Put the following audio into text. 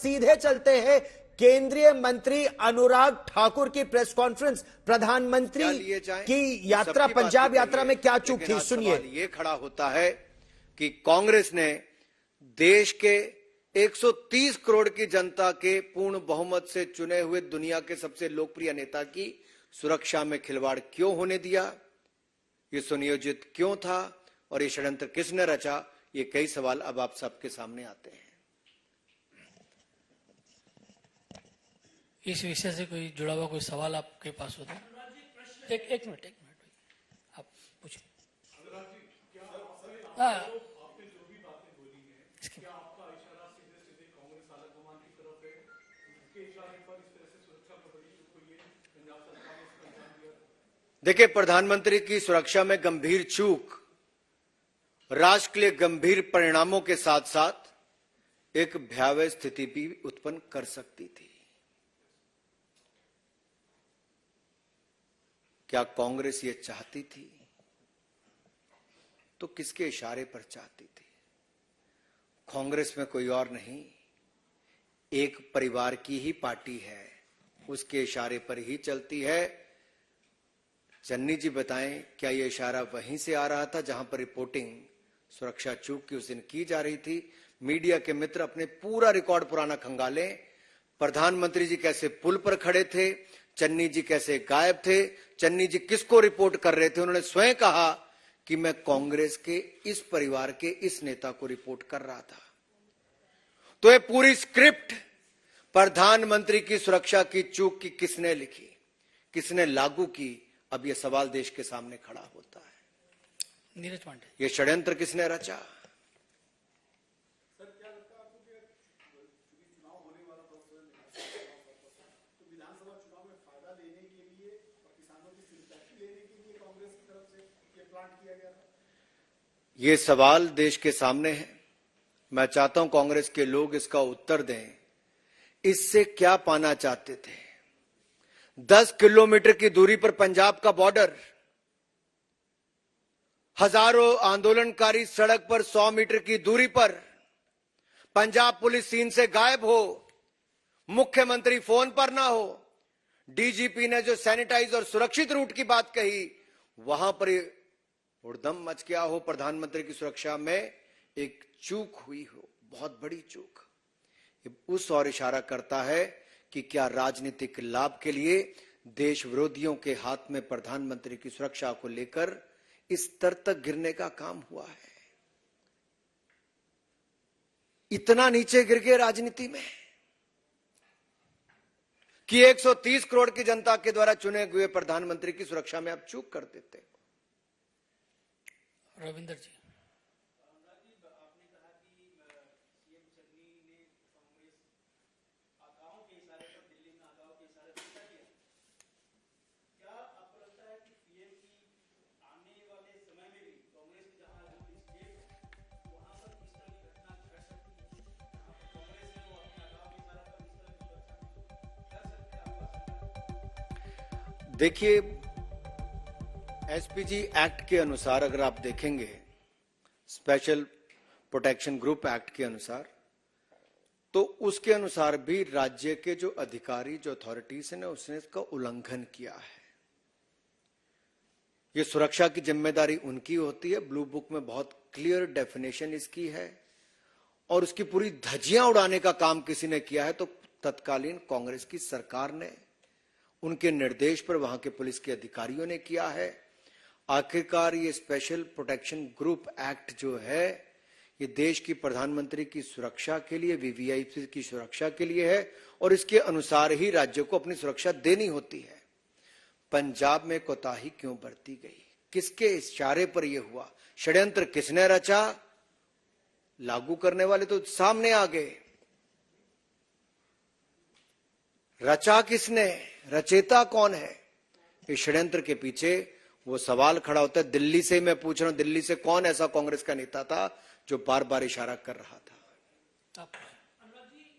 सीधे चलते हैं केंद्रीय मंत्री अनुराग ठाकुर की प्रेस कॉन्फ्रेंस। प्रधानमंत्री की यात्रा, पंजाब यात्रा में क्या चूक थी, सुनिए। ये खड़ा होता है कि कांग्रेस ने देश के 130 करोड़ की जनता के पूर्ण बहुमत से चुने हुए दुनिया के सबसे लोकप्रिय नेता की सुरक्षा में खिलवाड़ क्यों होने दिया, ये सुनियोजित क्यों था और ये षड्यंत्र किसने रचा, ये कई सवाल अब आप सबके सामने आते हैं। इस विषय से कोई जुड़ा हुआ कोई सवाल आपके पास हो तो एक मिनट आप पूछिए। देखिए, प्रधानमंत्री की सुरक्षा में गंभीर चूक राष्ट्र के लिए गंभीर परिणामों के साथ साथ एक भयावह स्थिति भी उत्पन्न कर सकती थी। क्या कांग्रेस ये चाहती थी? तो किसके इशारे पर चाहती थी? कांग्रेस में कोई और नहीं, एक परिवार की ही पार्टी है, उसके इशारे पर ही चलती है। चन्नी जी बताएं, क्या यह इशारा वहीं से आ रहा था जहां पर रिपोर्टिंग सुरक्षा चूक की उस दिन की जा रही थी? मीडिया के मित्र अपने पूरा रिकॉर्ड पुराना खंगालें। प्रधानमंत्री जी कैसे पुल पर खड़े थे, चन्नी जी कैसे गायब थे, चन्नी जी किसको रिपोर्ट कर रहे थे। उन्होंने स्वयं कहा कि मैं कांग्रेस के इस परिवार के इस नेता को रिपोर्ट कर रहा था। तो ये पूरी स्क्रिप्ट प्रधानमंत्री की सुरक्षा की चूक की किसने लिखी, किसने लागू की, अब यह सवाल देश के सामने खड़ा होता है। नीरज पांडे, यह षड्यंत्र किसने रचा? ये सवाल देश के सामने है। मैं चाहता हूं कांग्रेस के लोग इसका उत्तर दें। इससे क्या पाना चाहते थे? 10 किलोमीटर की दूरी पर पंजाब का बॉर्डर, हजारों आंदोलनकारी सड़क पर 100 मीटर की दूरी पर, पंजाब पुलिस सीन से गायब हो, मुख्यमंत्री फोन पर ना हो, डीजीपी ने जो सैनिटाइज और सुरक्षित रूट की बात कही वहां पर हुड़दंग मच गया हो, प्रधानमंत्री की सुरक्षा में एक चूक हुई हो, बहुत बड़ी चूक। उस और इशारा करता है कि क्या राजनीतिक लाभ के लिए देश विरोधियों के हाथ में प्रधानमंत्री की सुरक्षा को लेकर इस स्तर तक गिरने का काम हुआ है। इतना नीचे गिर गए राजनीति में कि 130 करोड़ की जनता के द्वारा चुने हुए प्रधानमंत्री की सुरक्षा में आप चूक कर देते हो। रविंदर जी, देखिए, एसपीजी एक्ट के अनुसार अगर आप देखेंगे, स्पेशल प्रोटेक्शन ग्रुप एक्ट के अनुसार, तो उसके अनुसार भी राज्य के जो अधिकारी, जो अथॉरिटीज ने, उसने इसका उल्लंघन किया है। ये सुरक्षा की जिम्मेदारी उनकी होती है। ब्लू बुक में बहुत क्लियर डेफिनेशन इसकी है और उसकी पूरी धज्जियां उड़ाने का काम किसी ने किया है तो तत्कालीन कांग्रेस की सरकार ने, उनके निर्देश पर वहां के पुलिस के अधिकारियों ने किया है। आखिरकार ये स्पेशल प्रोटेक्शन ग्रुप एक्ट जो है, ये देश की प्रधानमंत्री की सुरक्षा के लिए, वीवीआईपी की सुरक्षा के लिए है और इसके अनुसार ही राज्य को अपनी सुरक्षा देनी होती है। पंजाब में कोताही क्यों बरती गई? किसके इशारे पर यह हुआ? षड्यंत्र किसने रचा? लागू करने वाले तो सामने आ गए। रचा किसने? रचेता कौन है? इस षड्यंत्र के पीछे वो सवाल खड़ा होता है। दिल्ली से मैं पूछ रहा हूं, दिल्ली से कौन ऐसा कांग्रेस का नेता था जो बार बार इशारा कर रहा था?